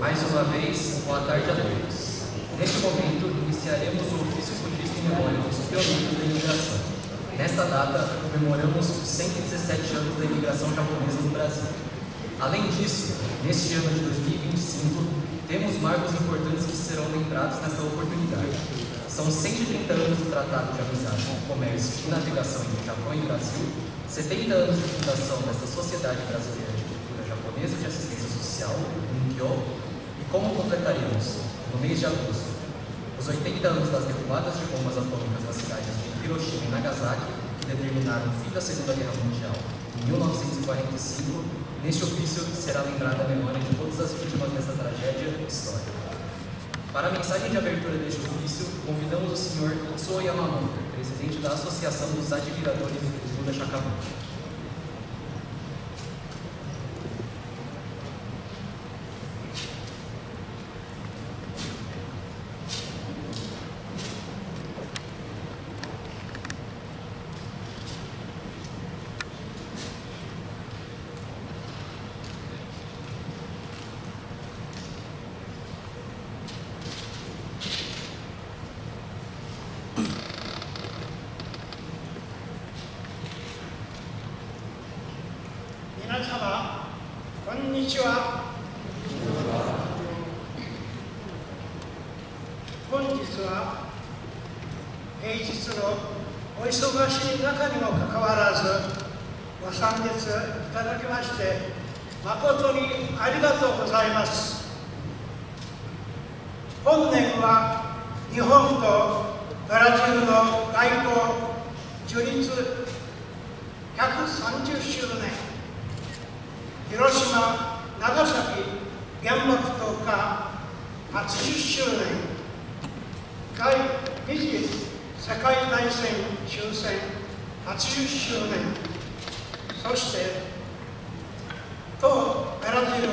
Mais uma vez, boa tarde a todos. Neste momento, iniciaremos o ofício budista em memória dos pioneiros da imigração. Nesta data, comemoramos os 117 anos da imigração japonesa no Brasil. Além disso, neste ano de 2025, temos marcos importantes que serão lembrados nessa oportunidade. São 130 anos do Tratado de Amizade, Comércio e Navegação entre Japão e Brasil, 70 anos de fundação desta Sociedade Brasileira de Cultura Japonesa de Assistência Social, UNKYO, e como completaremos, no mês de agosto, os 80 anos das derrubadas de bombas atômicas nas cidades de Hiroshima e Nagasaki, que determinaram o fim da Segunda Guerra Mundial em 1945, neste ofício será lembrada a memória de todas as vítimas dessa tragédia histórica. Para a mensagem de abertura deste ofício, convidamos o Sr. Tsuo Yamamoto, presidente da Associação dos Admiradores do Buda Shakyamuni.本年は日本とブラジルの外交樹立130周年、広島・長崎原爆投下80周年、第二次世界大戦終戦80周年、そして当ブラジル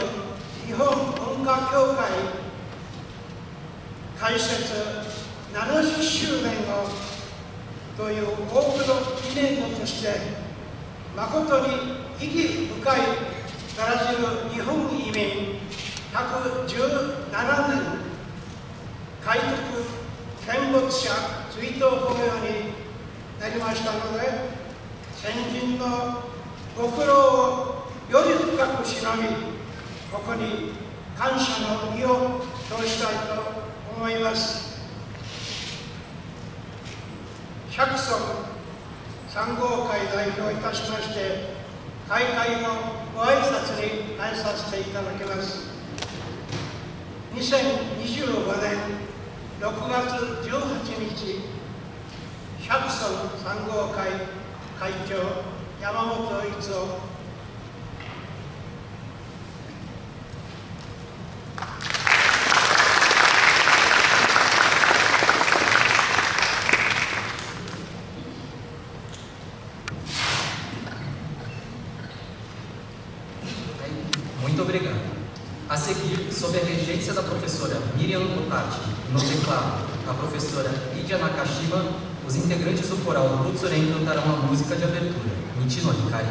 日本文化協会開設70周年をという多くの記念語として誠に意義深いブラジル日本移民117年開拓見物者追悼法要になりましたので、先人のご苦労をより深くしのみ、ここに感謝の意を表したいと思います。百村3号会代表いたしまして、開会のご挨拶に入させていただきます。2025年6月18日、百村3号会会長山本一夫。Muito obrigado. A seguir, sob a regência da professora Miriam Otati, no teclado, a professora Idia Nakashima, os integrantes do coral do Butsuren cantarão a música de abertura, Michi no Hikari.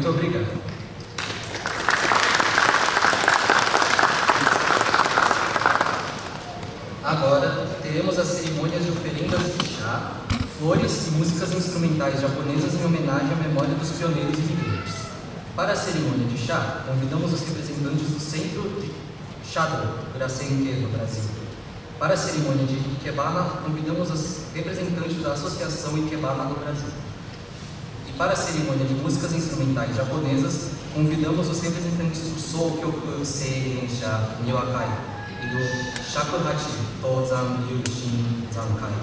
Muito obrigado. Agora, teremos as cerimônias de oferendas de chá, flores e músicas instrumentais japonesas em homenagem à memória dos pioneiros e guerreiros. Para a cerimônia de chá, convidamos os representantes do Centro de Shado, Urasenke, no Brasil. Para a cerimônia de Ikebana, convidamos os representantes da Associação Ikebana do Brasil. E para a cerimônia de músicas instrumentais japonesas, convidamos os representantes do Sokyoku Seigensha Niwakai e do Shakuhachi Tozan Ryushin Zankai.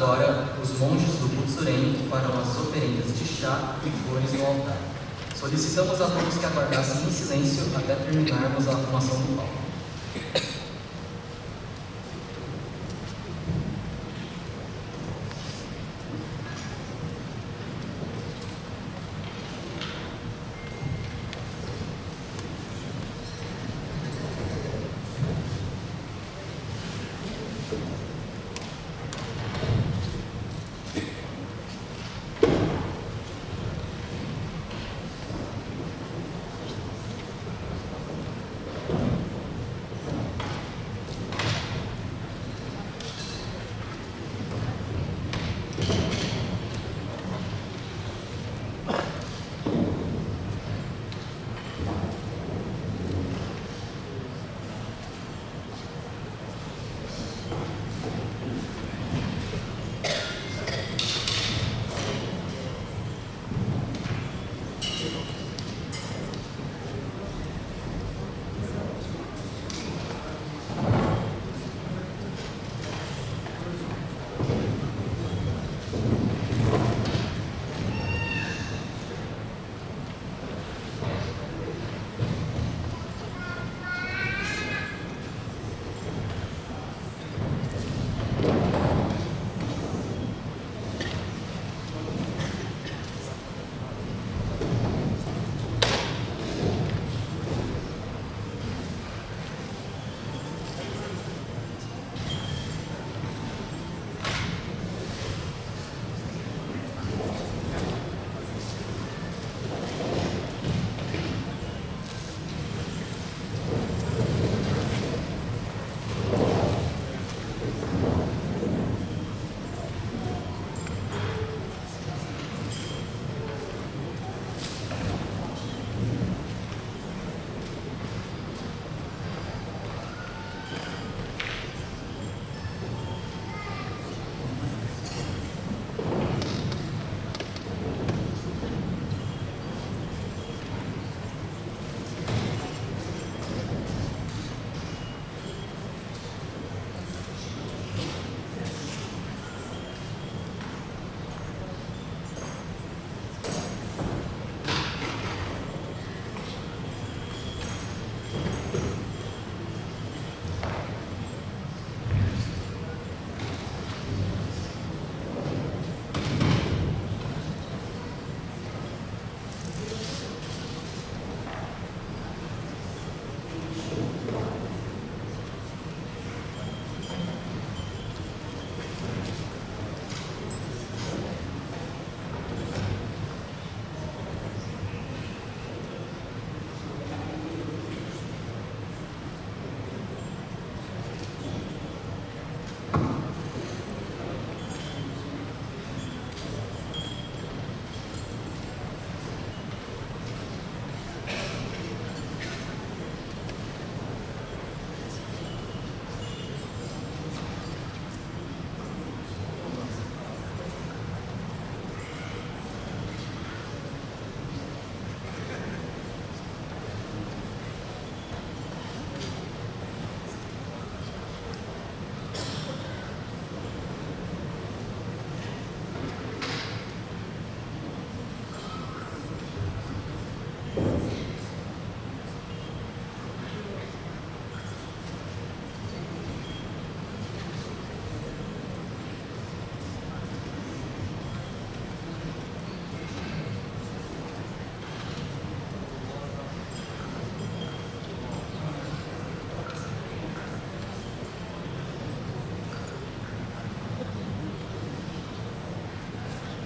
Agora, os monges do Butsuren farão as oferendas de chá e flores no altar. Solicitamos a todos que aguardassem em silêncio até terminarmos a arrumação do palco.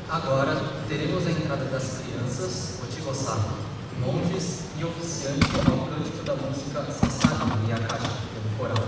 Agora teremos a entrada das crianças, Otigossato, monges e oficiantes ao cântico da música Sasaki e Akashi, pelo coral.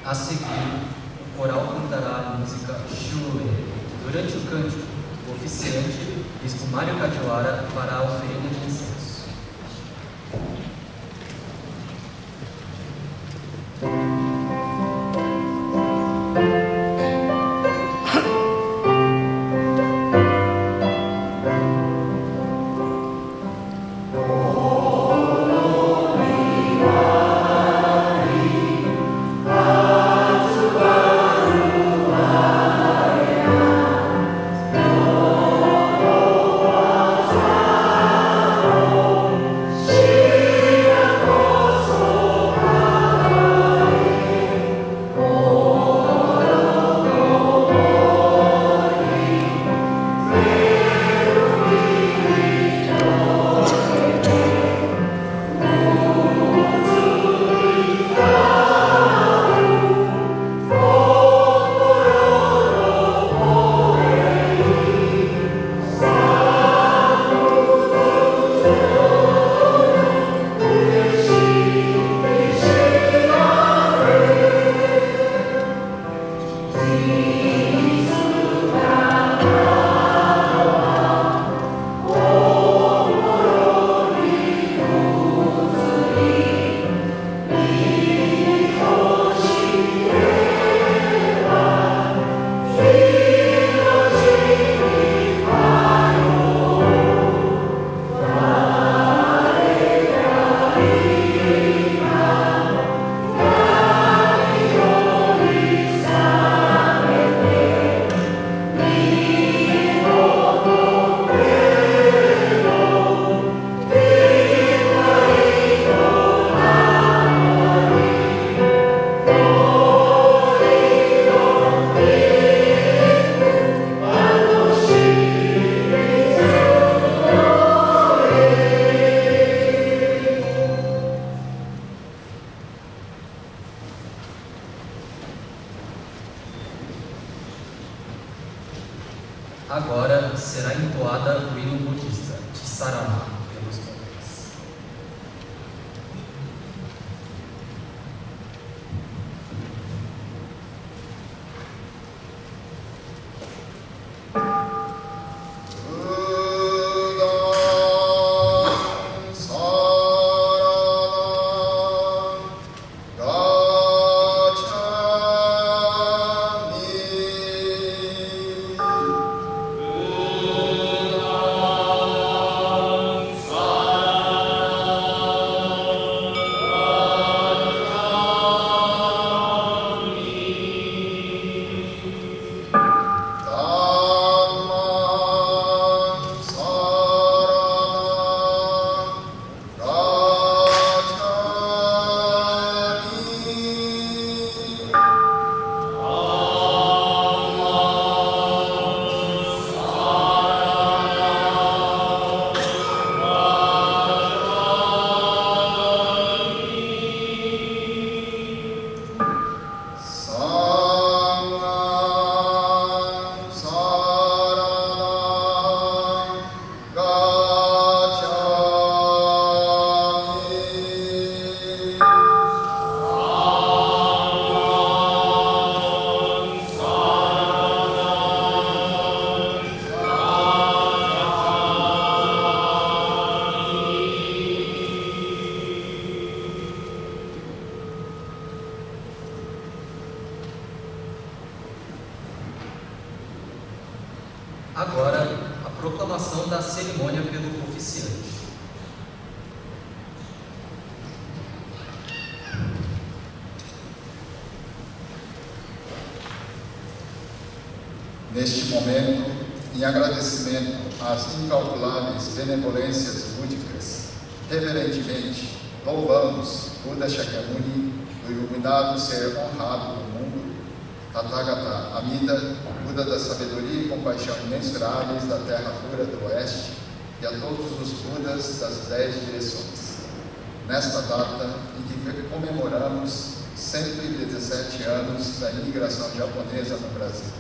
A seguir, o coral cantará a música Shule. Durante o cântico, o oficiante, bispo Mário Cadilara, fará a oferenda de incenso. Agora será entoada o hino budista, Tisarama, pelos monges. Agora, a proclamação da cerimônia pelo oficiante. Neste momento, em agradecimento às incalculáveis benevolências búdicas, reverentemente louvamos Buda Shakyamuni, o iluminado ser honrado no mundo, Tathagata Amida, Buda da sabedoria e compaixão imensuráveis da terra pura do oeste, e a todos os Budas das 10 direções. Nesta data em que comemoramos 117 anos da imigração japonesa no Brasil,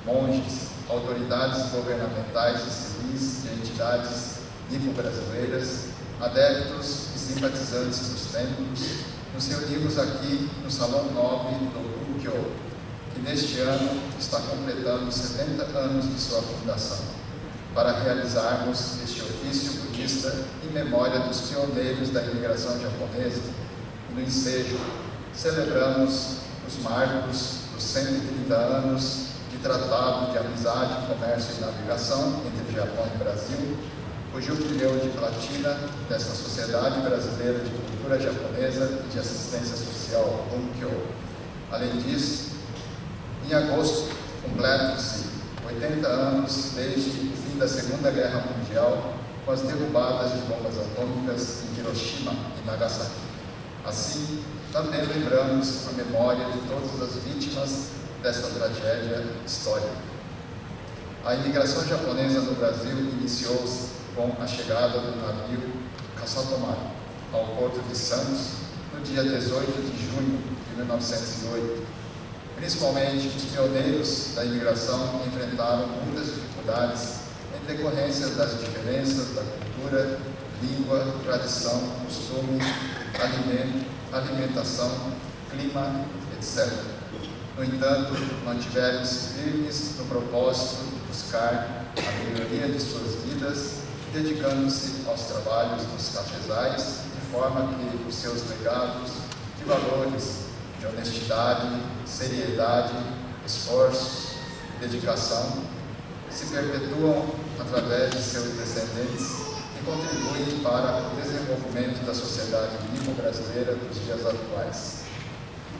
monges, autoridades governamentais e civis de entidades nipo-brasileiras, adeptos e simpatizantes dos templos, nos reunimos aqui no Salão 9 do Bunkyo, que neste ano está completando 70 anos de sua fundação, para realizarmos este ofício budista em memória dos pioneiros da imigração japonesa. No ensejo, celebramos os marcos dos 130 anos de Tratado de Amizade, Comércio e Navegação entre Japão e Brasil, o jubileu de platina desta Sociedade Brasileira de Cultura Japonesa e de Assistência Social, Bunkyo. Além disso, em agosto, completam-se 80 anos desde o fim da Segunda Guerra Mundial, com as derrubadas de bombas atômicas em Hiroshima e Nagasaki. Assim, também lembramos a memória de todas as vítimas desta tragédia histórica. A imigração japonesa no Brasil iniciou-se com a chegada do navio Kasatomaru ao Porto de Santos no dia 18 de junho de 1908. Principalmente, os pioneiros da imigração enfrentaram muitas dificuldades em decorrência das diferenças da cultura, língua, tradição, costume, alimentação, clima, etc. No entanto, mantiveram-se firmes no propósito de buscar a melhoria de suas vidas, dedicando-se aos trabalhos dos cafezais, de forma que os seus legados de valores de honestidade, seriedade, esforços, dedicação se perpetuam através de seus descendentes e contribuem para o desenvolvimento da sociedade limo-brasileira dos dias atuais.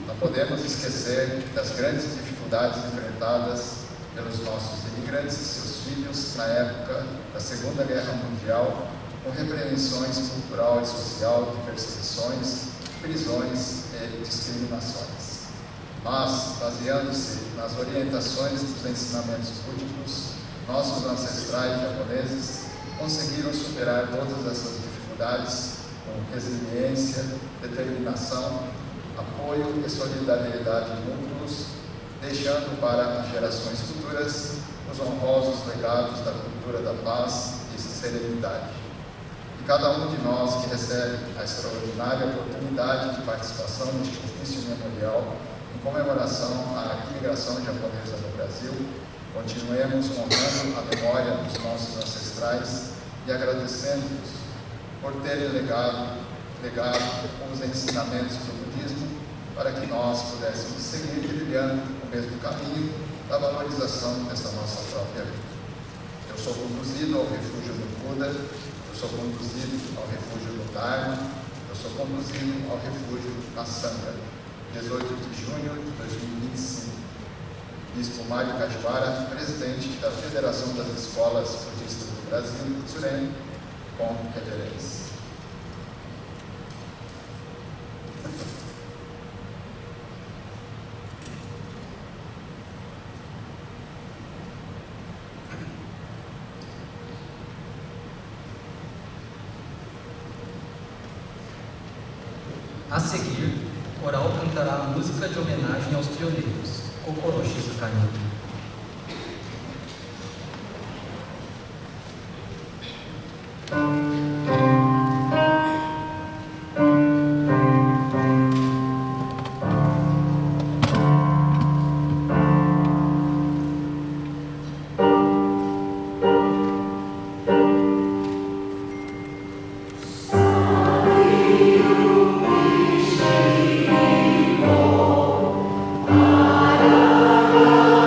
Não podemos esquecer das grandes dificuldades enfrentadas pelos nossos imigrantes e seus filhos na época da Segunda Guerra Mundial, com repreensões cultural e social de perseguições, prisões e discriminações. Mas, baseando-se nas orientações dos ensinamentos búdicos, nossos ancestrais japoneses conseguiram superar todas essas dificuldades com resiliência, determinação, apoio e solidariedade mútuos, deixando para as gerações futuras os honrosos legados da cultura da paz e serenidade. E cada um de nós que recebe a extraordinária oportunidade de participação neste ofício memorial em comemoração à imigração japonesa no Brasil, continuemos honrando a memória dos nossos ancestrais e agradecendo-os por terem legado os ensinamentos do budismo para que nós pudéssemos seguir trilhando o mesmo caminho da valorização dessa nossa própria vida. Eu sou conduzido ao refúgio do Buda, eu sou conduzido ao refúgio do Dharma, eu sou conduzido ao refúgio na Sangha. 18 de junho de 2025. Bispo Mário Cajuara, presidente da Federação das Escolas Budistas do Brasil, Tsuren, com reverência. A seguir, o coral cantará a música de homenagem aos pioneiros, Kokoro Shizukani.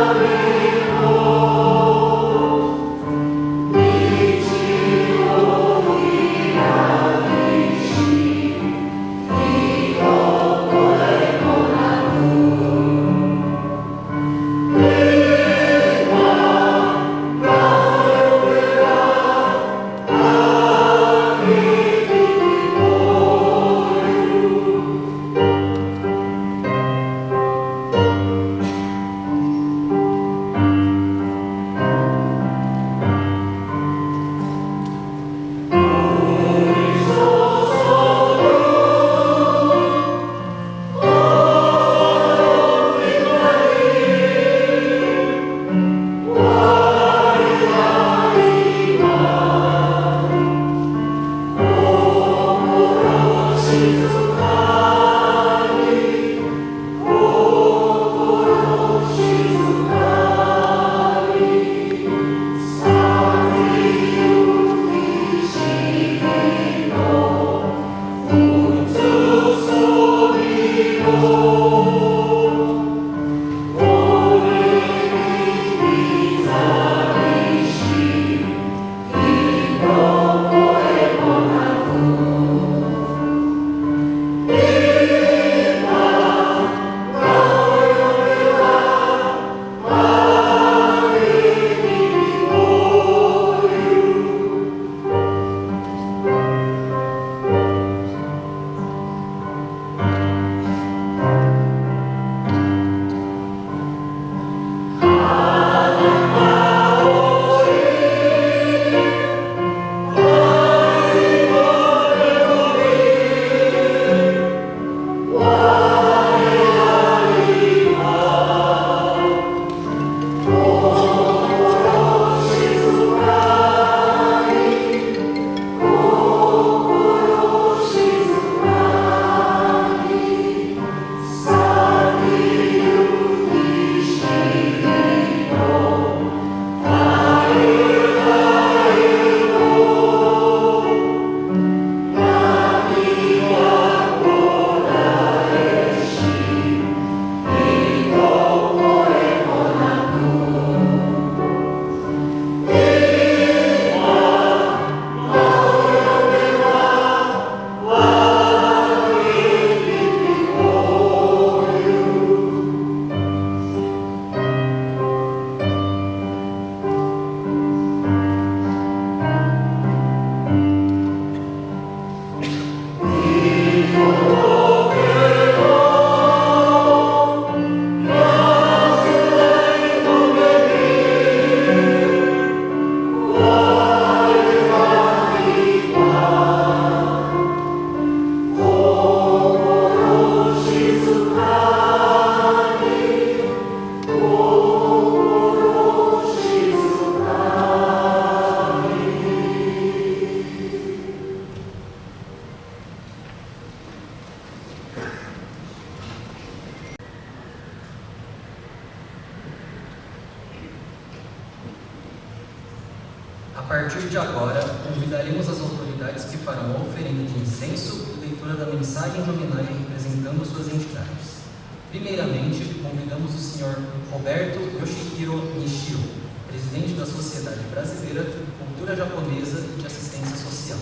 Para partir de agora, convidaremos as autoridades que farão a oferenda de incenso e leitura da mensagem de homenagem representando suas entidades. Primeiramente, convidamos o Sr. Roberto Yoshihiro Nishio, presidente da Sociedade Brasileira de Cultura Japonesa e de Assistência Social.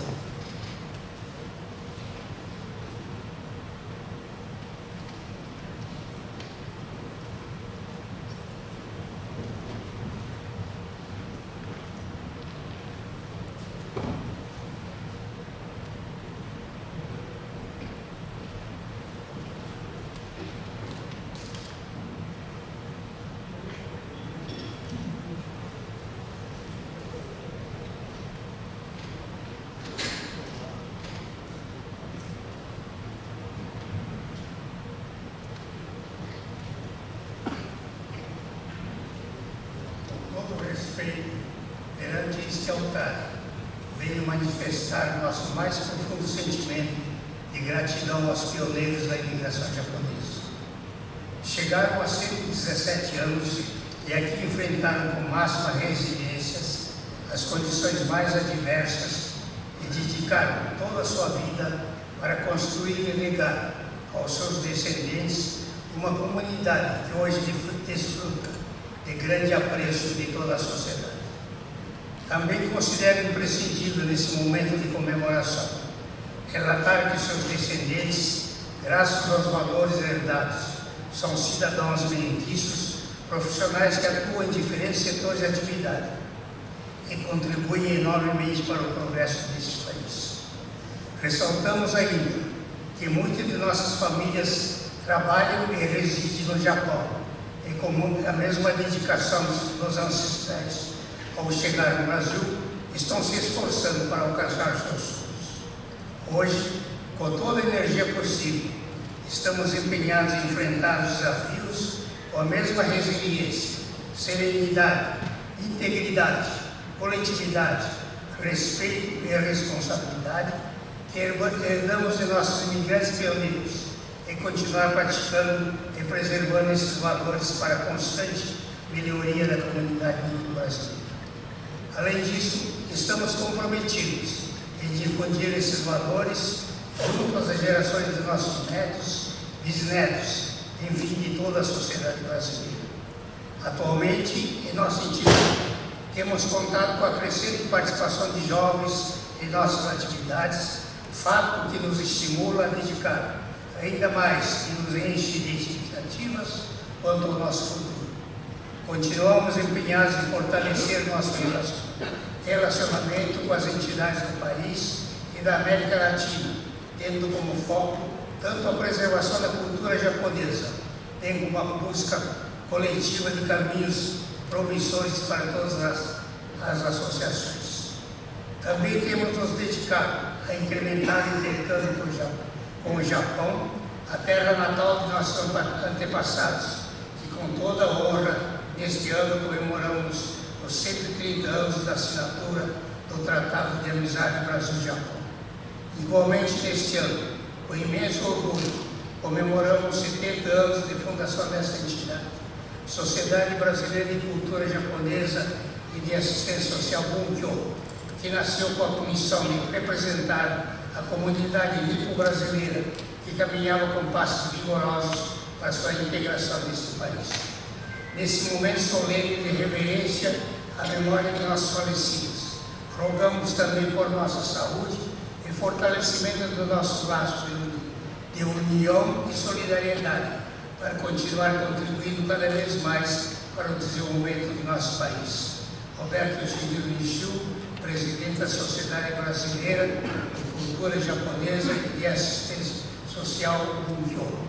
Perante este altar, venho manifestar nosso mais profundo sentimento de gratidão aos pioneiros da imigração japonesa. Chegaram a 117 anos e aqui enfrentaram com máxima resiliência as condições mais adversas e dedicaram toda a sua vida para construir e legar aos seus descendentes uma comunidade que hoje desfruta de grande apreço de toda a sociedade. Também considero imprescindível nesse momento de comemoração relatar que seus descendentes, graças aos valores herdados, são cidadãos benditos, profissionais que atuam em diferentes setores de atividade e contribuem enormemente para o progresso deste país. Ressaltamos ainda que muitas de nossas famílias trabalham e residem no Japão e com a mesma dedicação dos ancestrais, ao chegar no Brasil, estão se esforçando para alcançar seus sonhos. Hoje, com toda a energia possível, estamos empenhados em enfrentar os desafios com a mesma resiliência, serenidade, integridade, coletividade, respeito e responsabilidade que herdamos de nossos imigrantes pioneiros e continuar praticando e preservando esses valores para a constante melhoria da comunidade brasileira. Além disso, estamos comprometidos em difundir esses valores junto às gerações de nossos netos, bisnetos, enfim, de toda a sociedade brasileira. Atualmente, em nossa entidade, temos contado com a crescente participação de jovens em nossas atividades, fato que nos estimula a dedicar ainda mais e nos enche de expectativas quanto ao nosso futuro. Continuamos empenhados em fortalecer nosso relacionamento com as entidades do país e da América Latina, tendo como foco tanto a preservação da cultura japonesa, bem como a busca coletiva de caminhos promissores para todas as associações. Também temos nos dedicado a incrementar o intercâmbio com o Japão, a terra natal de nossos antepassados, que com toda a honra, neste ano comemoramos os 130 anos da assinatura do Tratado de Amizade Brasil-Japão. Igualmente, neste ano, com imenso orgulho, comemoramos 70 anos de fundação desta entidade, Sociedade Brasileira de Cultura Japonesa e de Assistência Social Bunkyo, que nasceu com a missão de representar a comunidade nipo-brasileira que caminhava com passos vigorosos para sua integração neste país. Nesse momento solene de reverência à memória de nossos falecidos, rogamos também por nossa saúde e fortalecimento dos nossos laços de união e solidariedade, para continuar contribuindo cada vez mais para o desenvolvimento do nosso país. Roberto Yoshihiro Nishio, presidente da Sociedade Brasileira de Cultura Japonesa e de Assistência Social Bunkyo.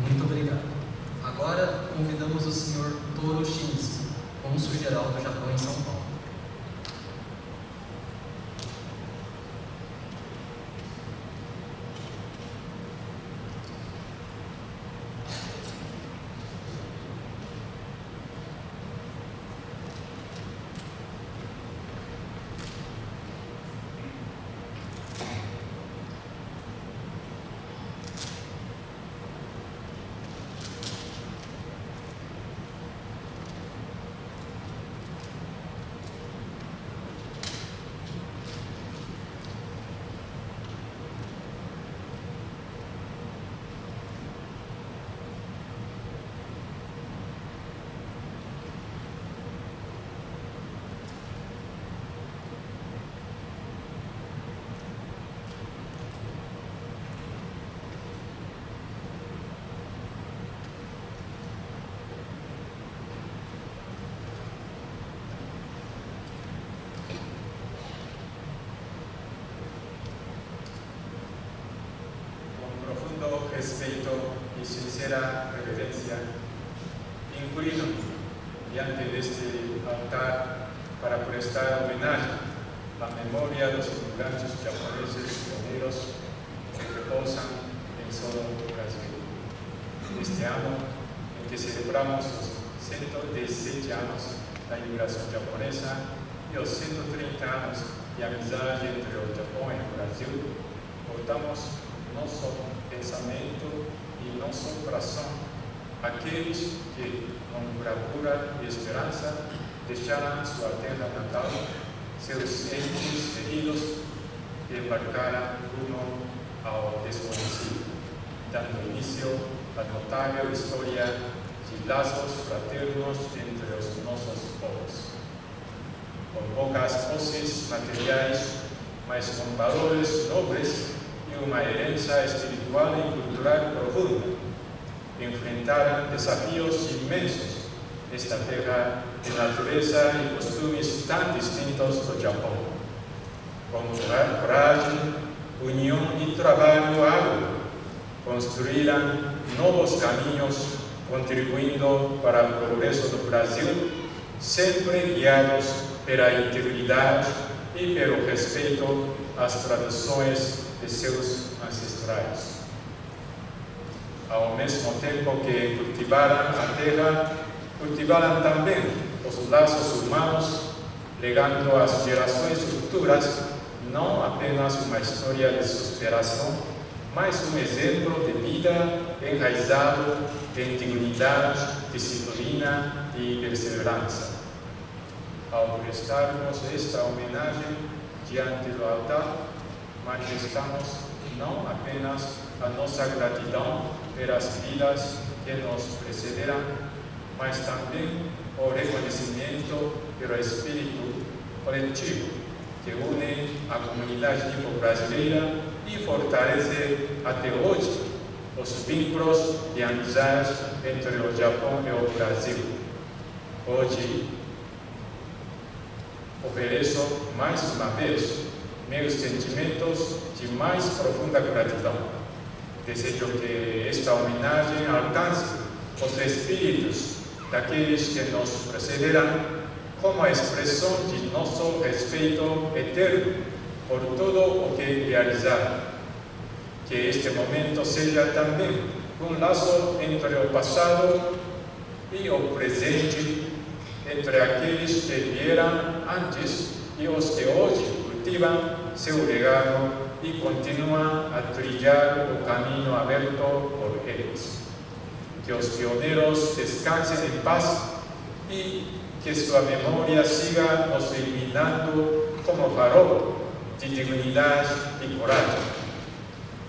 Muito obrigado. Agora convidamos o Sr. Toru Shimizu, cônsul-geral do Japão em São Paulo. respeto y sincera reverencia, incluido diante de este altar para prestar homenaje a la memoria de los inmigrantes japoneses pioneros que reposan en solo Brasil. Este año en que celebramos los 117 años de la inmigración japonesa y los 130 años de amistad entre el Japón y el Brasil, portamos nuestro pensamiento y nuestro corazón a aquellos que con bravura y esperanza dejaran su tierra natal, seus entes queridos y embarcaran rumbo ao desconocido, dando inicio a notável historia de lazos fraternos entre os nossos povos. Con pocas voces materiais, mas com valores nobres e uma herança espiritual e cultural profunda, enfrentaram desafios inmensos nesta terra de natureza e costumes tão distintos do Japão. Com coragem, união e trabalho árduo, construíram novos caminhos, contribuindo para o progresso do Brasil, sempre guiados pela integridade e pelo respeito às tradições de seus ancestrais. Ao mesmo tempo que cultivaram a terra, cultivaram também os laços humanos, legando às gerações futuras não apenas uma história de superação, mas um exemplo de vida enraizado em dignidade, disciplina e perseverança. Ao prestarmos esta homenagem diante do altar, manifestamos não apenas a nossa gratidão pelas vidas que nos precederam, mas também o reconhecimento pelo espírito coletivo que une a comunidade nipo-brasileira e fortalece até hoje os vínculos de amizade entre o Japão e o Brasil. Hoje, ofereço mais uma vez meus sentimentos de mais profunda gratidão. Desejo que esta homenagem alcance os espíritos daqueles que nos precederam como a expressão de nosso respeito eterno por tudo o que realizaram. Que este momento seja também um laço entre o passado e o presente, entre aqueles que vieram antes e os que hoje cultivam seu legado e continuam a trilhar o caminho aberto por eles. Que os pioneiros descansem em paz e que sua memória siga nos iluminando como farol de dignidade e coragem.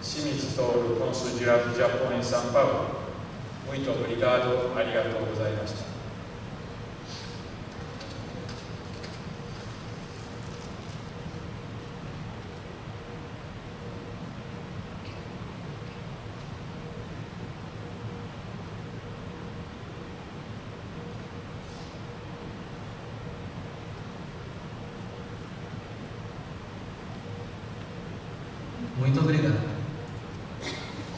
Shimizu Toru, cônsul geral do Japão em São Paulo. Muito obrigado, arigatou gozaimashita. Muito obrigado.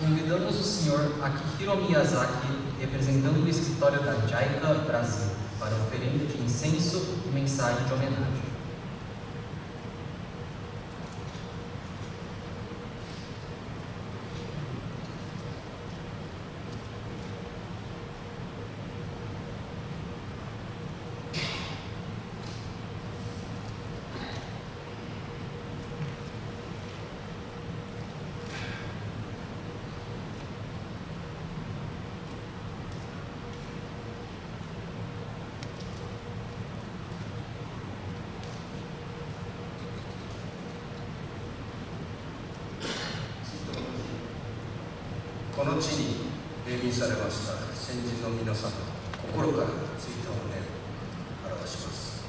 Convidamos o Sr. Akihiro Miyazaki, representando o escritório da JICA Brasil, para a oferenda de incenso e mensagem de homenagem.この地に永眠されました先人の皆様、心から追悼の念を表します。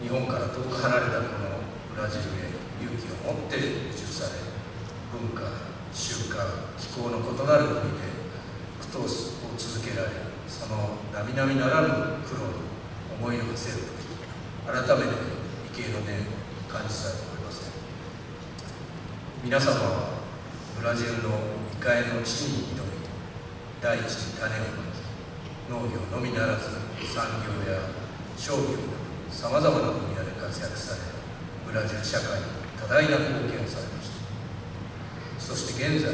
日本から遠く離れたこのブラジルへ勇気を持って移住され、文化、習慣、気候の異なる国で苦闘を続けられ、その並々ならぬ苦労に思いを馳せるとき、改めて畏敬の念を感じたいと思います。皆様はブラジルの換えの地に挑み、大地に種をまき、農業のみならず産業や商業などさまざまな分野で活躍され、ブラジル社会に多大な貢献をされました。そして現在、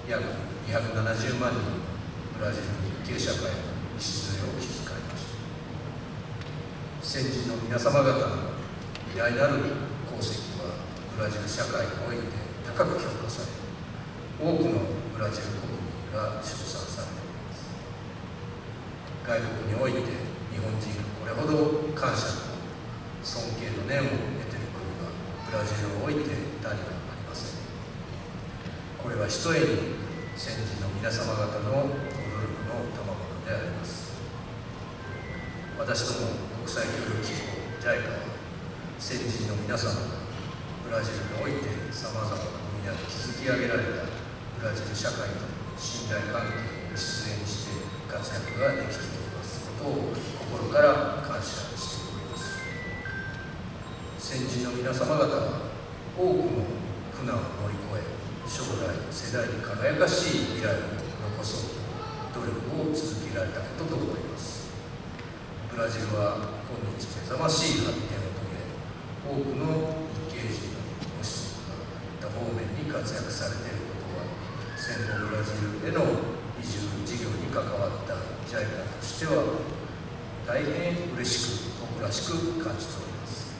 約270万人のブラジル日系社会の礎を築かれました。先人の皆様方の偉大なる功績はブラジル社会において高く評価され、多くのブラジル国民が称賛されております。外国において日本人がこれほど感謝と尊敬の念を得ている国はブラジルをおいて他にはありません。これはひとえに先人の皆様方のご努力の賜物であります。私ども国際協力機構 JICA は先人の皆様がブラジルにおいてさまざまな分野で築き上げられたブラジル社会と信頼関係を礎にして活躍ができておりますことを心から感謝しております。先人の皆様方は多くの苦難を乗り越え、将来世代に輝かしい未来を残そうと努力を続けられたことと思います。ブラジルは今日目覚ましい発展を遂げ、多くの日系人のご子息が多方面に活躍されていることは、戦後ブラジルへの移住事業に関わった JICA としては大変嬉しく誇らしく感じております。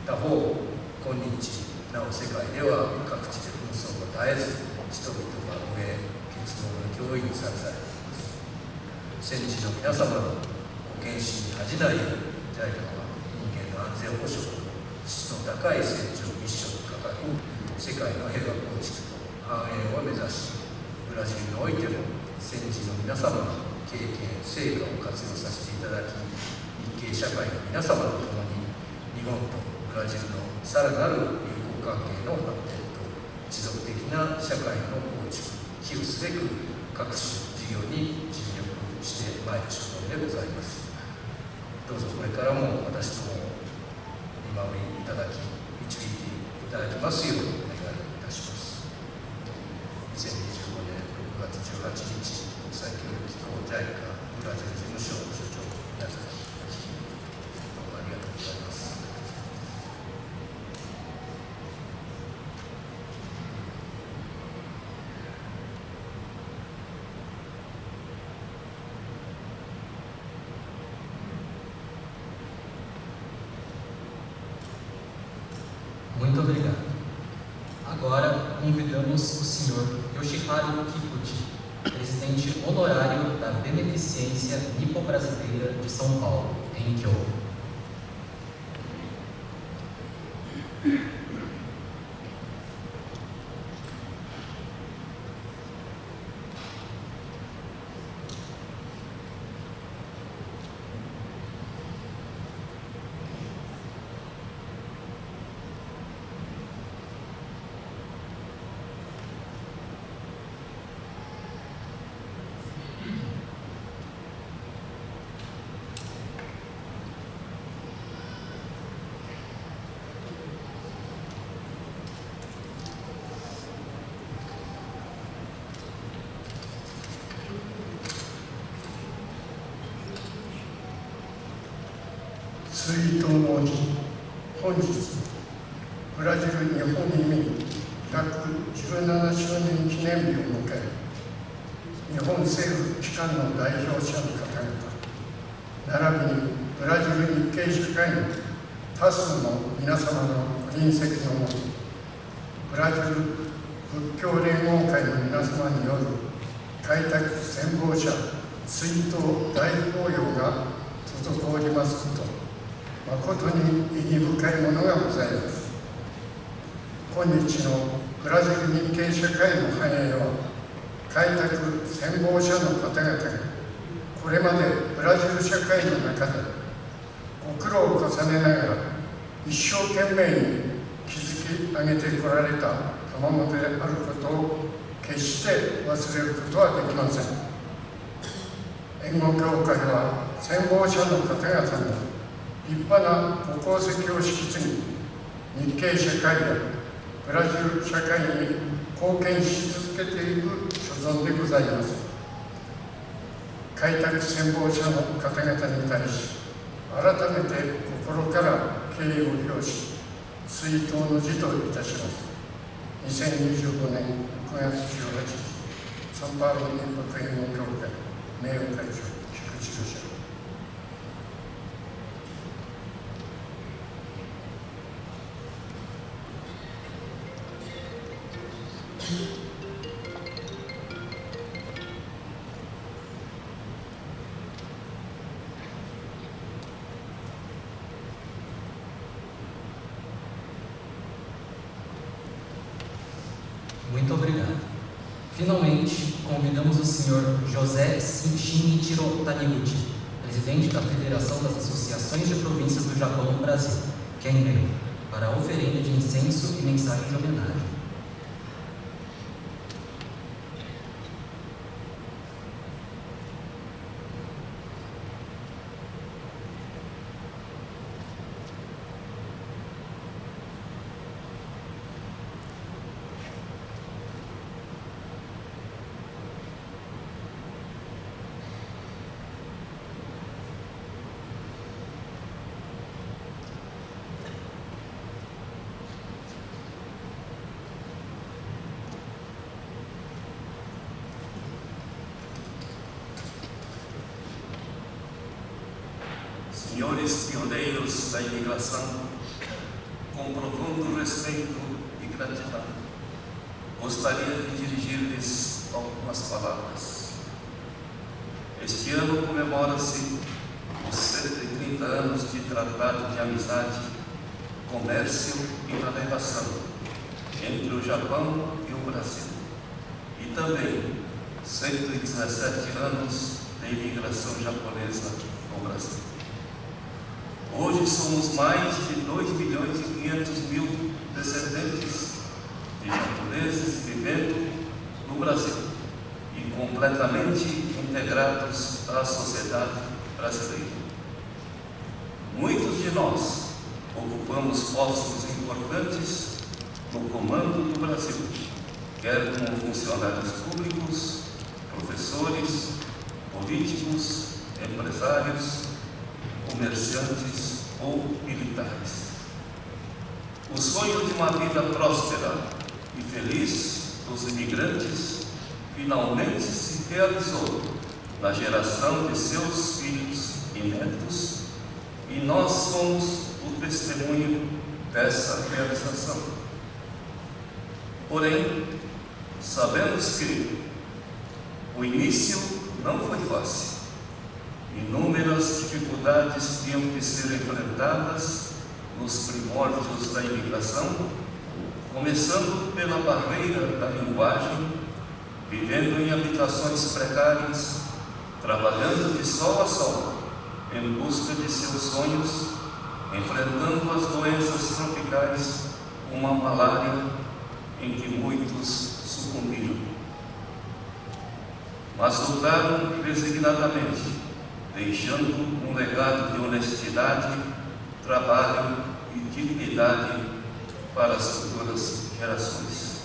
他方、今日なお世界では各地で紛争が絶えず、人々が飢え、欠乏の脅威にさらされています。先人の皆様のご献身に恥じないように JICA は人間の安全保障と質の高い成長ミッションに掲げ、世界の平和構築と繁栄を目指し、ブラジルにおいても先人の皆様の経験、成果を活用させていただき、日系社会の皆様と共に日本とブラジルのさらなる友好関係の発展と持続的な社会の構築、寄付すべく各種事業に尽力してまいる所存でございます。どうぞこれからも私どもを見守りいただき、導いていただきますようお願いいたします。2025年6月18日、国際協力機構 JICA ブラジル事務所所長宮崎明宏、どうもありがとうございます。Muito obrigado. Agora, convidamos o senhor Yoshiharu Kikuchi, presidente honorário da Beneficência Nipo-Brasileira de São Paulo, em Kyoto.追悼の儀、本日ブラジル日本移民117周年記念日を迎え、日本政府機関の代表者の方々並びにブラジル日系社会の多数の皆様のご臨席のもと、ブラジル仏教連合会の皆様による開拓戦没者追悼大法要が滞りますこと、誠に意義深いものがございます。今日のブラジル日系社会の繁栄は、開拓戦没者の方々がこれまでブラジル社会の中でご苦労を重ねながら一生懸命に築き上げてこられた賜物であることを決して忘れることはできません。援護協会は戦没者の方々の立派なご功績を引き継ぎ、日系社会やブラジル社会に貢献し続けている所存でございます。開拓先鋒者の方々に対し、改めて心から敬意を表し、追悼の辞といたします。2025年9月18日、サンパウロ民泊連合協会名誉会長、菊池義郎。Muito obrigado. Finalmente, convidamos o Sr. José Shinichiro Taniguchi, presidente da Federação das Associações de Províncias do Japão no Brasil, Kenrei, para a oferenda de incenso e mensagem de homenagem. Senhores pioneiros da imigração, com profundo respeito e gratidão, gostaria de dirigir-lhes algumas palavras. Este ano comemora-se os 130 anos de Tratado de Amizade, Comércio e Navegação entre o Japão e o Brasil, e também 117 anos da imigração japonesa no Brasil. Hoje somos mais de 2.500.000 descendentes de japoneses vivendo no Brasil e completamente integrados à sociedade brasileira. Muitos de nós ocupamos postos importantes no comando do Brasil, quer como funcionários públicos, professores, políticos, empresários, comerciantes ou militares. O sonho de uma vida próspera e feliz dos imigrantes finalmente se realizou na geração de seus filhos e netos, e nós somos o testemunho dessa realização. Porém, sabemos que o início não foi fácil. Inúmeras dificuldades tinham que ser enfrentadas nos primórdios da imigração, começando pela barreira da linguagem, vivendo em habitações precárias, trabalhando de sol a sol, em busca de seus sonhos, enfrentando as doenças tropicais, como a malária, em que muitos sucumbiram. Mas lutaram resignadamente, deixando um legado de honestidade, trabalho e dignidade para as futuras gerações.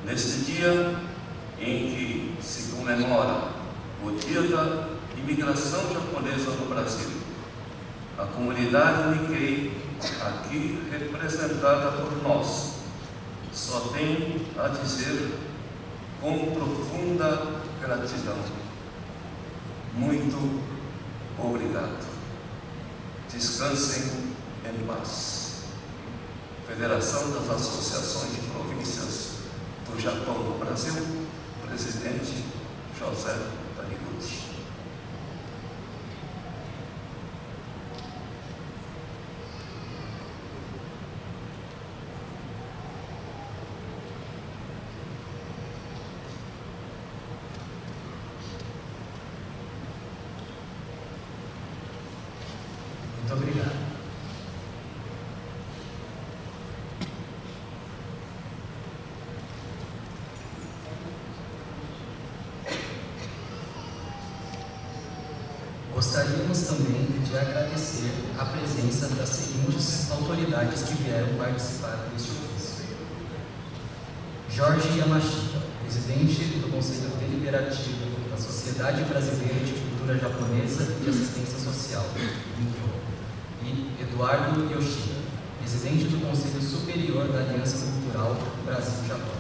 Neste dia em que se comemora o Dia da Imigração Japonesa no Brasil, a comunidade Nikkei, aqui representada por nós, só tem a dizer com profunda gratidão: muito obrigado. Descansem em paz. Federação das Associações de Províncias do Japão no Brasil, presidente José Taniguchi. Muito obrigado. Gostaríamos também de agradecer a presença das seguintes autoridades que vieram participar deste ofício: Jorge Yamashita, presidente do Conselho Deliberativo da Sociedade Brasileira de Cultura Japonesa e Assistência Social, e Eduardo Yoshida, presidente do Conselho Superior da Aliança Cultural Brasil-Japão.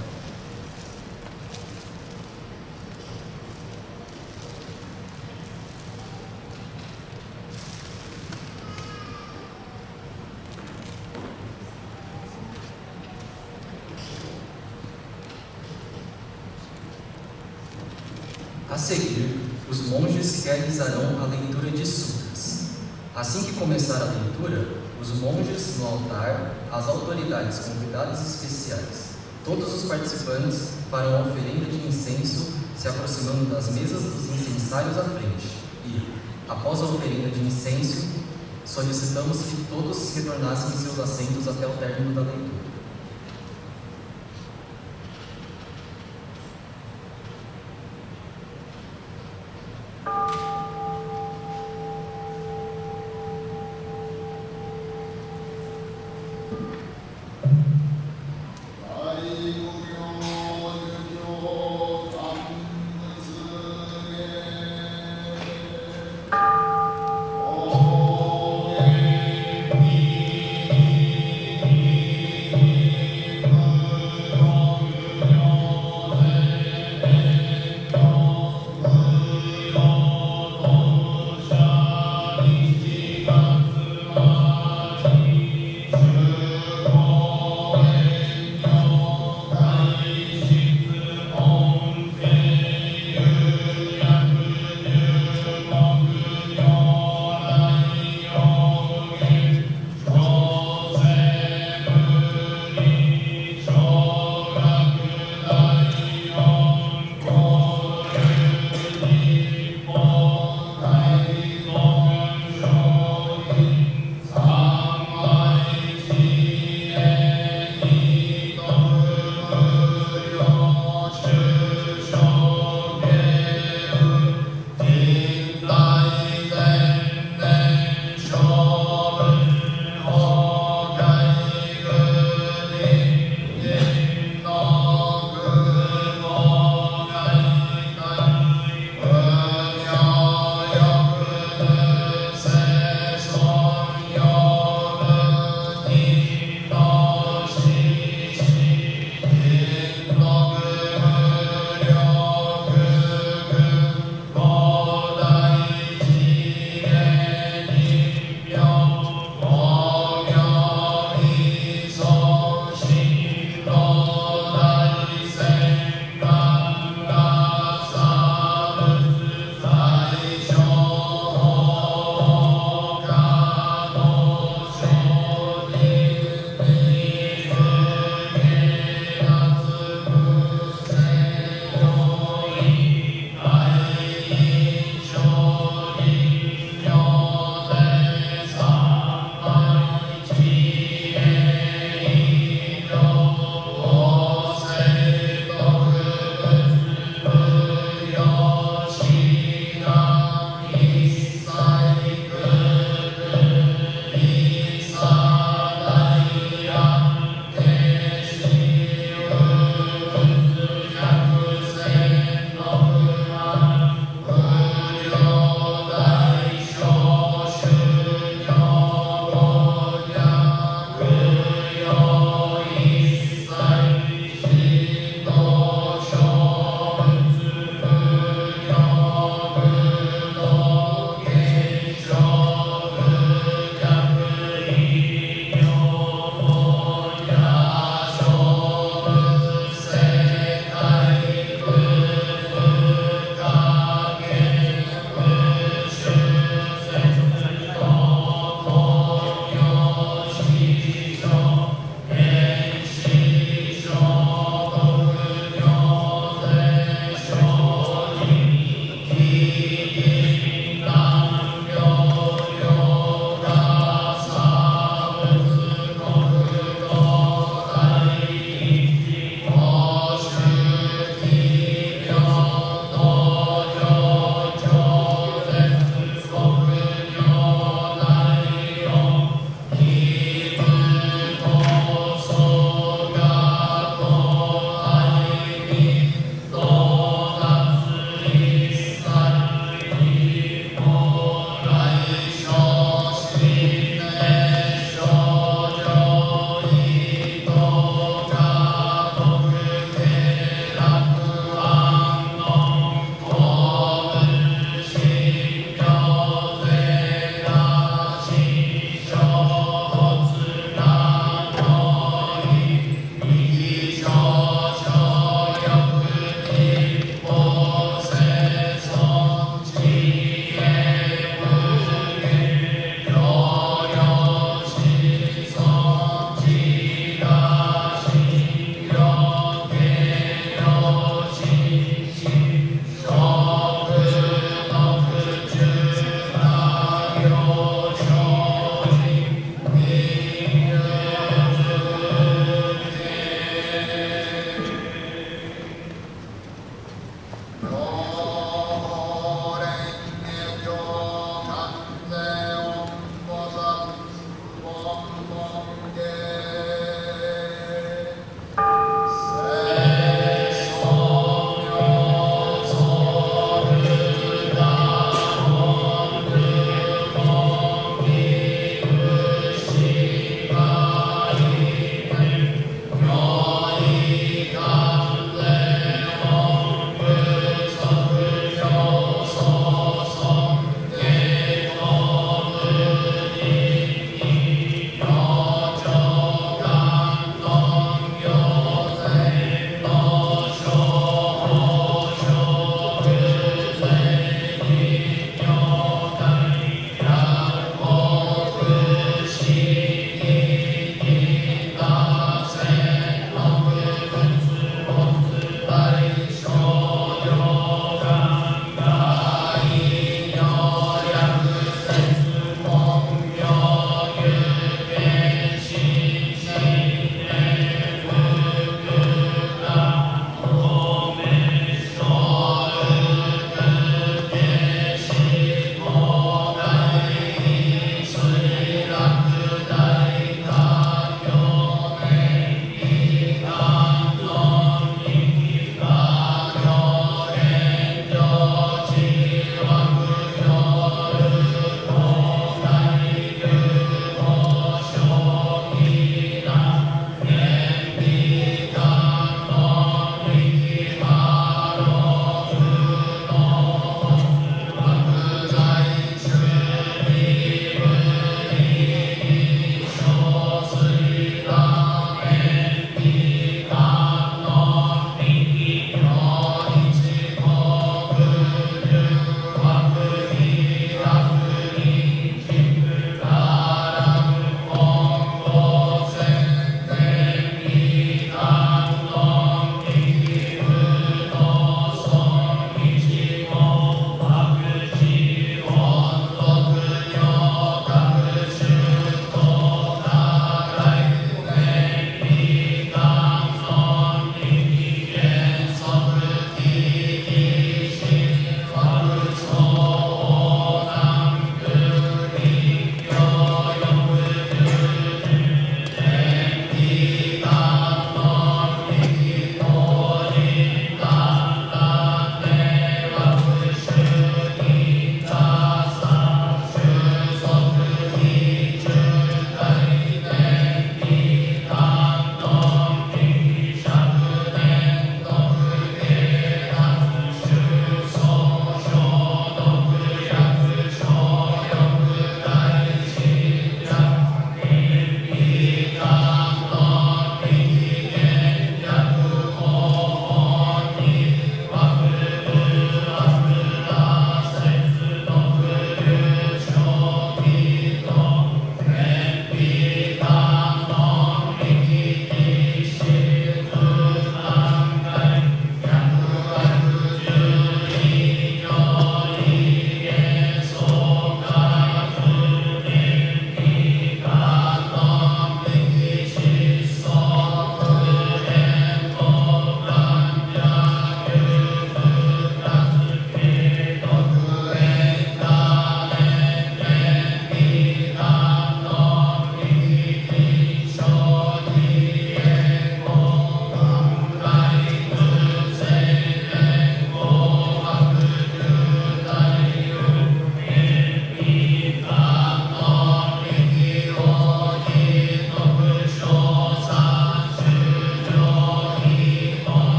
A seguir, os monges realizarão a leitura de sutras. Assim que começar a leitura, os monges no altar, as autoridades convidadas especiais, todos os participantes farão a oferenda de incenso, se aproximando das mesas dos incensários à frente. E, após a oferenda de incenso, solicitamos que todos retornassem em seus assentos até o término da leitura.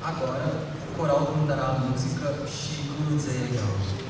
Agora, o coral cantará a música Shigu Zeryang.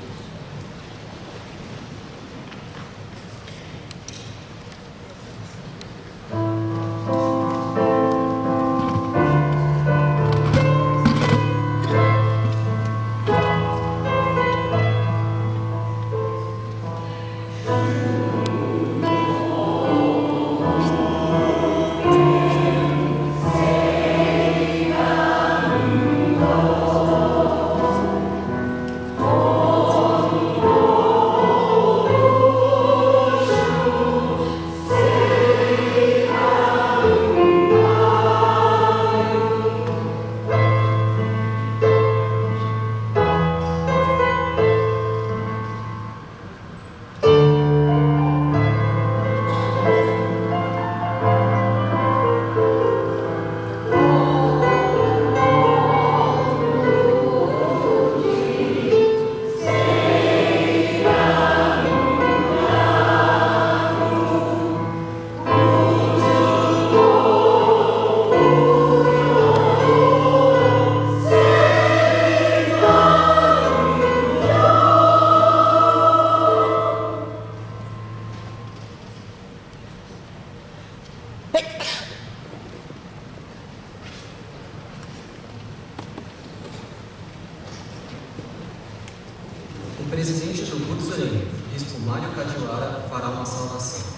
O presidente do Butsuren, bispo Mário Kajiwara, fará uma saudação.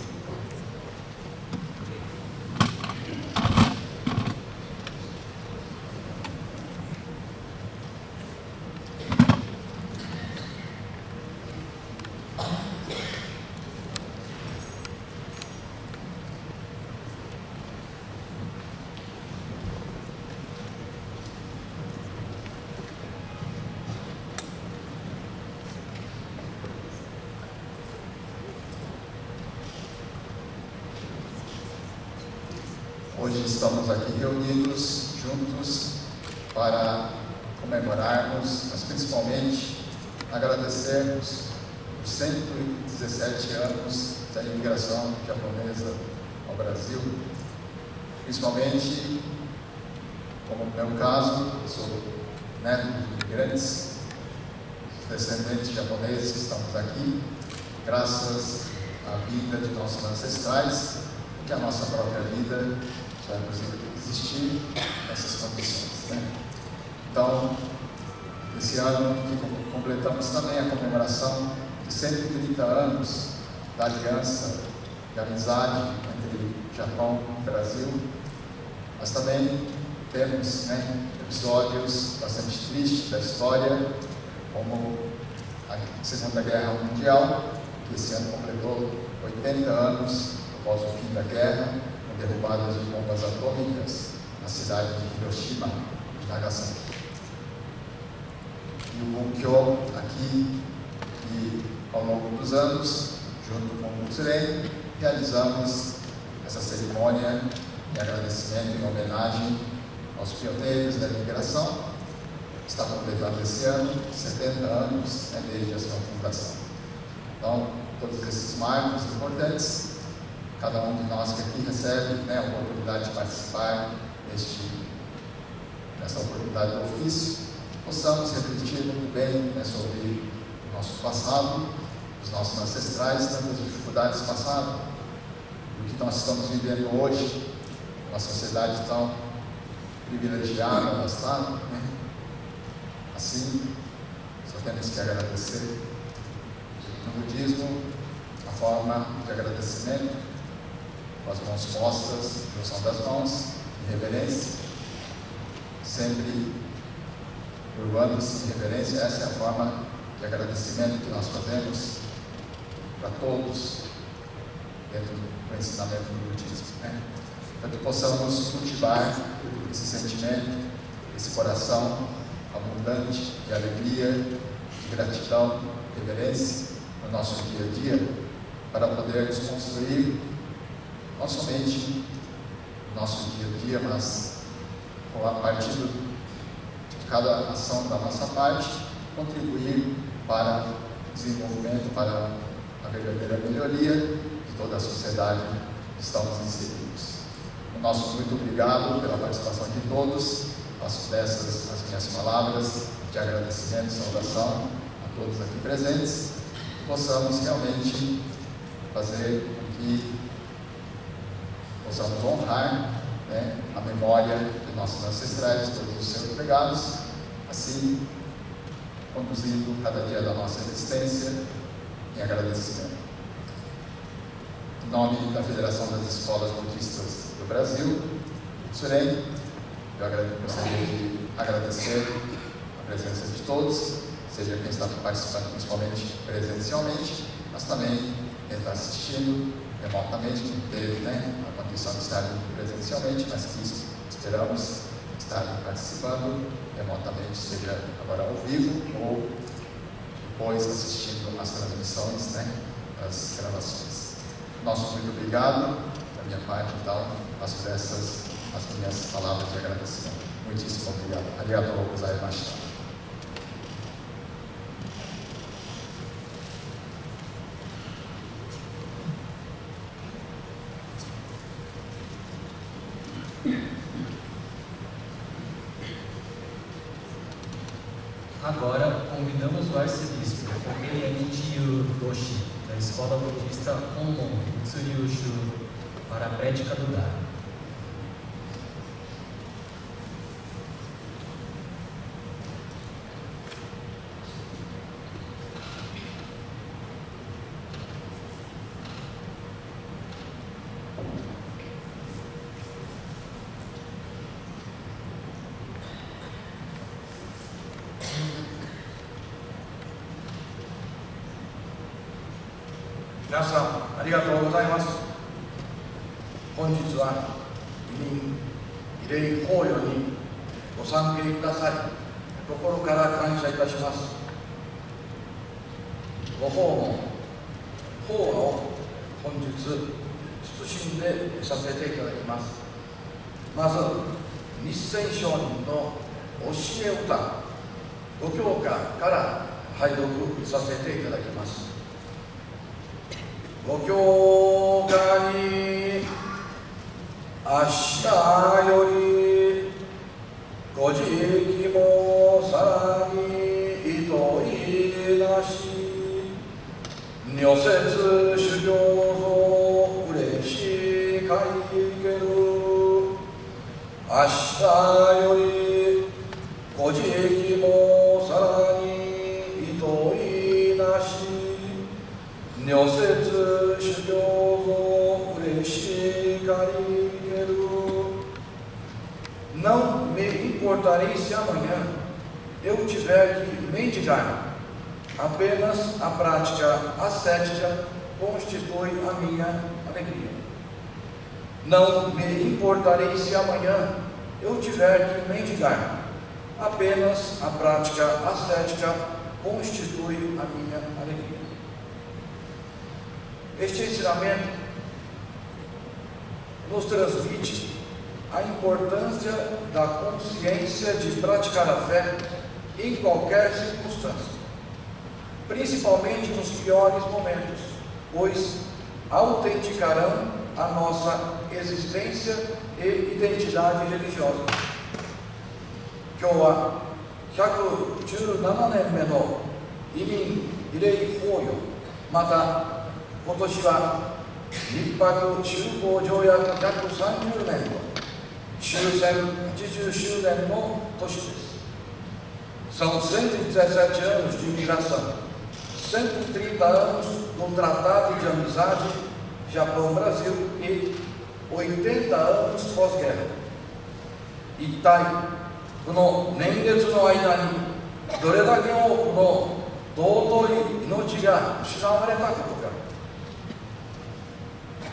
Hoje estamos aqui reunidos juntos para comemorarmos, mas principalmente agradecermos os 117 anos da imigração japonesa ao Brasil, principalmente, como no meu caso, eu sou neto de imigrantes, descendentes japoneses que estamos aqui, graças à vida de nossos ancestrais, que a nossa própria vida só é possível existir nessas condições, né? Então, esse ano que completamos também a comemoração de 130 anos da aliança e amizade entre Japão e Brasil, mas também temos, né, episódios bastante tristes da história, como a Segunda Guerra Mundial, que esse ano completou 80 anos após o fim da guerra, com derrubadas de bombas atômicas na cidade de Hiroshima e Nagasaki. E o Bunkyo aqui, que ao longo dos anos, junto com o Butsuren, realizamos essa cerimônia de agradecimento e homenagem aos pioneiros da imigração. Está completando esse ano 70 anos, né, desde a sua fundação. Então, todos esses marcos importantes, cada um de nós que aqui recebe, né, a oportunidade de participar dessa oportunidade do ofício, possamos refletir muito bem, né, sobre o nosso passado, os nossos ancestrais, tantas dificuldades passadas, o que nós estamos vivendo hoje, uma sociedade tão privilegiada, abastada, né? Assim, só temos que agradecer. No budismo, a forma de agradecimento, com as mãos postas, junção das mãos, em reverência, sempre curvando-se em reverência. Essa é a forma de agradecimento que nós fazemos para todos dentro do ensinamento do budismo, né? Para que possamos cultivar esse sentimento, esse coração abundante de alegria, de gratidão, de reverência no nosso dia a dia, para podermos construir não somente o nosso dia a dia, mas a partir de cada ação da nossa parte, contribuir para o desenvolvimento, para a verdadeira melhoria de toda a sociedade que estamos inseridos. O nosso muito obrigado pela participação de todos. faço dessas as minhas palavras de agradecimento e saudação a todos aqui presentes, que possamos realmente fazer com que possamos honrar, né, a memória de nossos ancestrais, todos os seus legados, assim conduzindo cada dia da nossa existência em agradecimento. Em nome da Federação das Escolas Budistas do Brasil, Surem, eu gostaria de agradecer a presença de todos, seja quem está participando principalmente presencialmente, mas também quem está assistindo remotamente, que teve, né, a condição de estar presencialmente, mas que esperamos estar participando remotamente, seja agora ao vivo ou depois assistindo às transmissões, né, as gravações. Nosso muito obrigado, da minha parte, então, faço dessas as minhas palavras de agradecimento. Muitíssimo obrigado. Arigatou gozaimashita. Agora, convidamos o arcebispo Okeyemi Jiyu Roshi, da Escola Budista Honmon Mitsuryushu, para a prédica do Dharma.皆さん、ありがとうございます。本日は移民慰霊法要にご参詣くださり、心から感謝いたします。ご訪問、法を本日謹んでさせていただきます。まず、日銭上人の教え歌、ご教科から拝読させていただきます。ご教科に明日よりご時期もさらに糸いなし如説修行ぞ嬉しいかいける明日よりご時期もさらに糸いなし如説修行ぞ嬉しがりける Não me importarei se amanhã eu tiver que mendigar. Apenas a prática ascética constitui a minha alegria. Não me importarei se amanhã eu tiver que mendigar. Apenas a prática ascética constitui a minha alegria. Este ensinamento nos transmite a importância da consciência de praticar a fé em qualquer circunstância, principalmente nos piores momentos, pois autenticarão a nossa existência e identidade religiosa. Kyowa 117年目の移民慰霊法要、また今年は日泊修好条約130年と終戦80周年の年です。São 117 anos de imigração, 130 anos do Tratado de Amizade Japão-Brasil e 80 anos pós-guerra. 一体この年月の間にどれだけ多くの尊い命が失われたことか。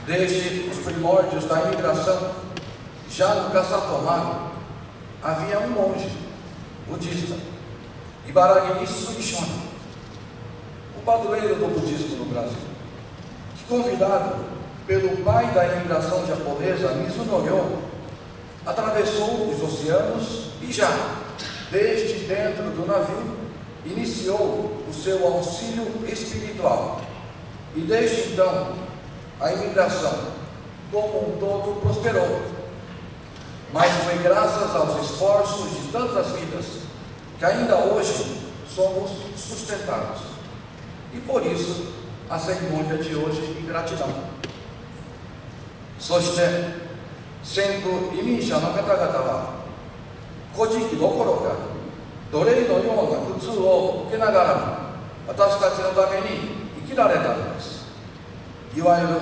Desde os primórdios da imigração, já no Caçatomaro, havia um monge budista, Ibaragini Suishoni, o padroeiro do budismo no Brasil, que, convidado pelo pai da imigração japonesa, Mizunogyo, atravessou os oceanos e já, desde dentro do navio, iniciou o seu auxílio espiritual. E desde então, a imigração como um todo prosperou. mas foi graças aos esforços de tantas vidas que ainda hoje somos sustentados. E por isso, a cerimônia de hoje de gratidão. そして先駆移民者の方々は古事記どころか奴隷のような苦痛を受けながらも私たちのために生きられたのです。いわゆる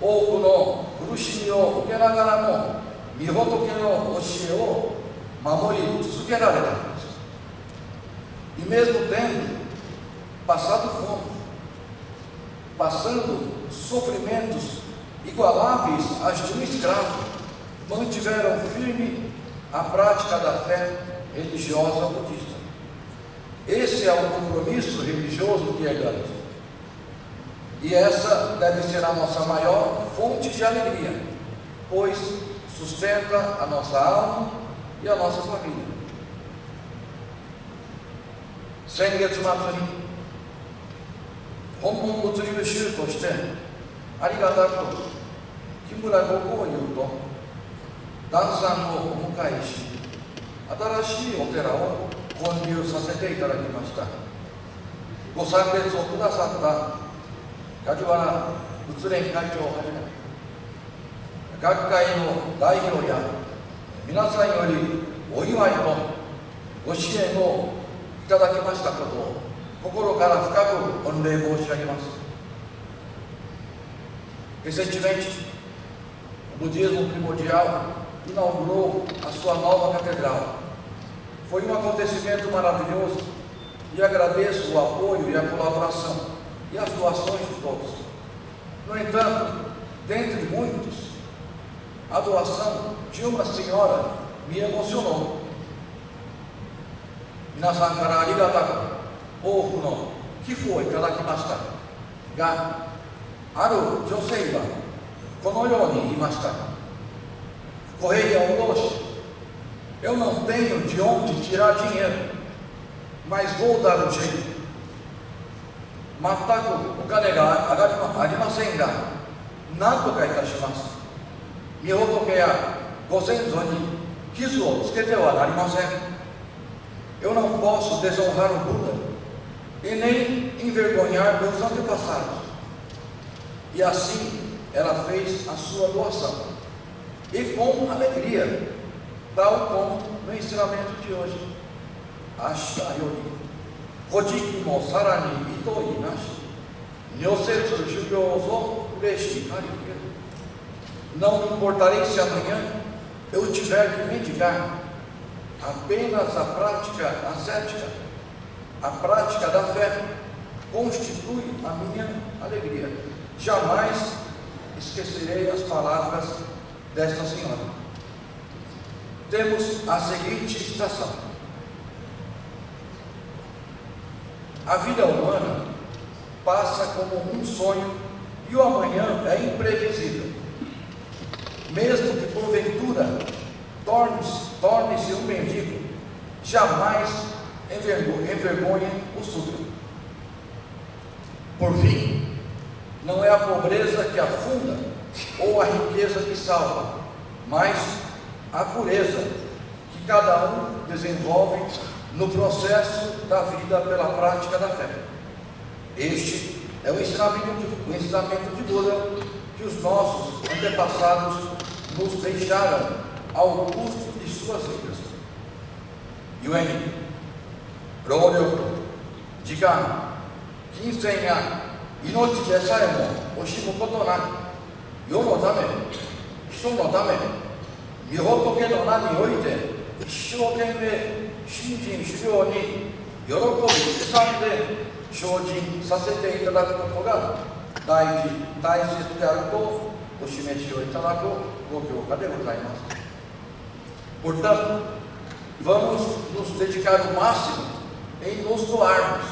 多くの苦しみを受けながらも御仏の教えを守り続けられたのです。E mesmo tendo passado fome, passando sofrimentos igualáveis às de um escravo, mantiveram firme a prática da fé religiosa budista. Esse é o compromisso religioso que herdamos. E essa deve ser a nossa maior fonte de alegria, pois sustenta a nossa alma e a nossa família. 先月末に本門物流宗としてありがたく木村ご公友と旦さんをお迎えし、新しいお寺を建立させていただきました。ご参列をくださった梶原仏連会長をはじめ、学会の代表や皆さんよりお祝いとご支援をいただきましたことを心から深く御礼申し上げます。Recentemente, o budismo primordial inaugurou a sua nova catedral. Foi um acontecimento maravilhoso e agradeço o apoio e a colaboração e as doações de todos. No entanto, dentre muitos, a doação de uma senhora me emocionou. 皆さんからありがたく多くの寄付をいただきましたが、ある女性はこのように言いました。Correia Orochi, eu não tenho de onde tirar dinheiro, mas vou dar um jeito. 全くお金がありませんが、何とかいたします。御仏やご先祖に傷をつけてはなりません。Eu não posso desonrar o Buda e nem envergonhar meus antepassados. E assim ela fez a sua doação. E com alegria, tal como no ensinamento de hoje. Ashita yori, hojiki mo sarani itoi nashi, nyosetsu shugyo zo ureshi kari. Não me importarei se amanhã eu tiver que mendigar. Apenas a prática ascética, a prática da fé, constitui a minha alegria. Jamais esquecerei as palavras desta senhora. Temos a seguinte citação: a vida humana passa como um sonho e o amanhã é imprevisível. Mesmo que porventura torne-se um mendigo, jamais envergonhe o súbito. Por fim, não é a pobreza que afunda ou a riqueza que salva, mas a pureza que cada um desenvolve no processo da vida pela prática da fé. Este é o ensinamento de Buda que os nossos antepassados nos deixaram ao custo de suas vidas. Yueni, Rōryoku, Jikan, Kinsen ya Inochi de sae mo oshimu koto na yo no tame, hito no tame, Mihotoke no na ni oite issho kenmei shinjin shuryō ni yorokobi usan de shōjin sasete itadaku koto ga大切であるとお示しをいただくご教科でございます。Portanto, vamos nos dedicar o máximo em nos doarmos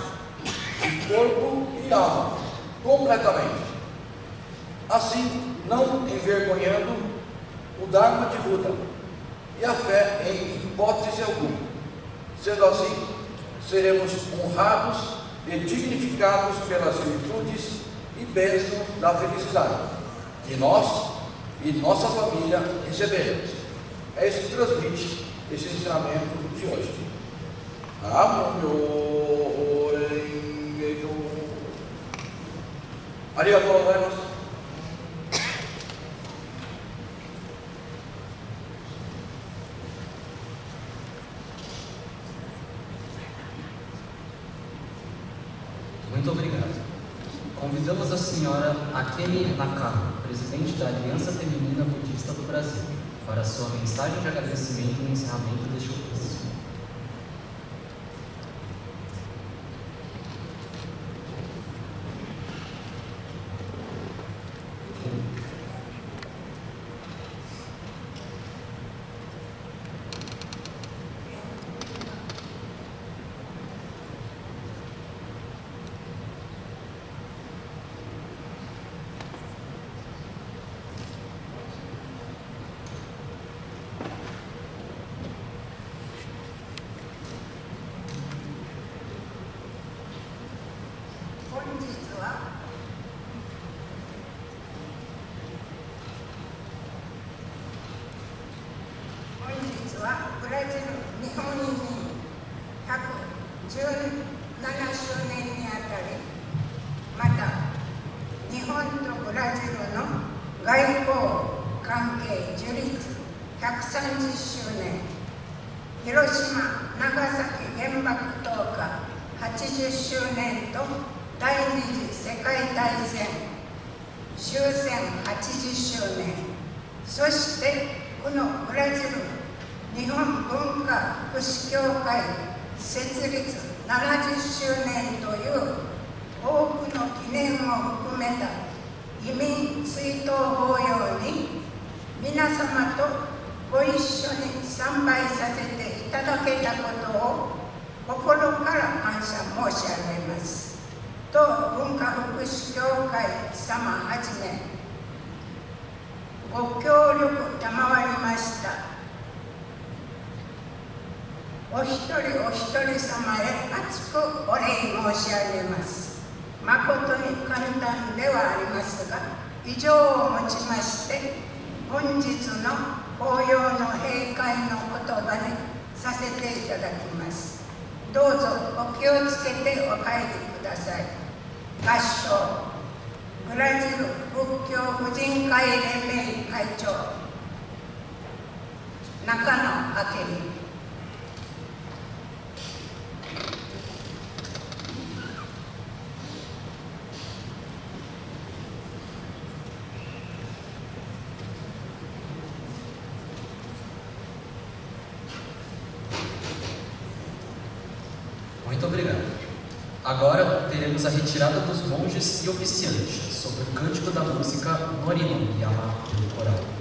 de corpo e alma, completamente. Assim, não envergonhando o Dharma de Buda e a fé em hipótese alguma. Sendo assim, seremos honrados e dignificados pelas virtudes e bênçãos da felicidade que nós e nossa família receberemos. É isso que transmite esse ensinamento de hoje. Arigatou gozaimasu. Muito obrigado. Convidamos a senhora Akemi Nakano, presidente da Aliança Feminina Budista do Brasil, para sua mensagem de agradecimento no encerramento deste ofício.ブラジル日本移民117周年にあたり、また日本とブラジルの外交関係樹立130周年、広島・長崎原爆投下80周年と第二次世界大戦終戦80周年、そしてこのブラジル日本文化福祉協会設立70周年という多くの記念を含めた移民追悼法要に皆様とご一緒に参拝させていただけたことを心から感謝申し上げます。当文化福祉協会様はじめご協力賜りましたお一人お一人様へ厚くお礼申し上げます。誠に簡単ではありますが、以上をもちまして本日の法要の閉会の言葉にさせていただきます。どうぞお気をつけてお帰りください。合唱、ブラジル仏教婦人会連盟会長中野明美。Muito obrigado. Agora teremos a retirada dos monges e oficiantes, sob o cântico da música Norino Yama pelo coral.